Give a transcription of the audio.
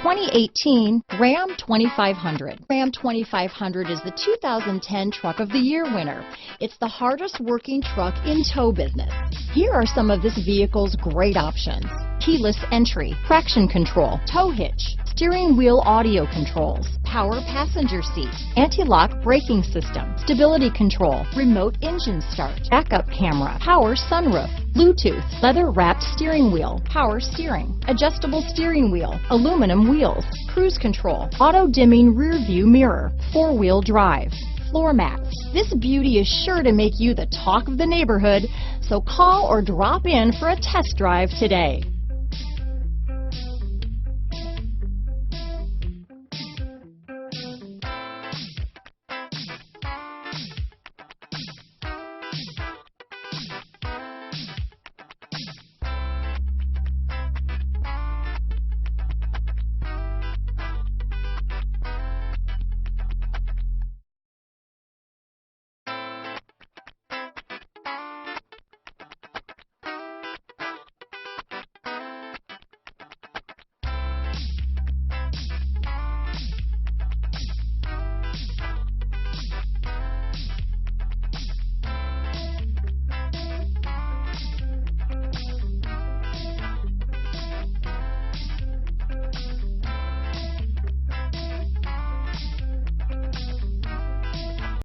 2018 Ram 2500. Ram 2500 is the 2010 Truck of the Year winner. It's the hardest working truck in tow business. Here are some of this vehicle's great options: keyless entry, traction control, tow hitch, steering wheel audio controls, power passenger seat, anti-lock braking system, stability control, remote engine start, backup camera, power sunroof, Bluetooth, leather-wrapped steering wheel, power steering, adjustable steering wheel, aluminum wheels, cruise control, auto-dimming rear view mirror, four-wheel drive, floor mats. This beauty is sure to make you the talk of the neighborhood, so call or drop in for a test drive today.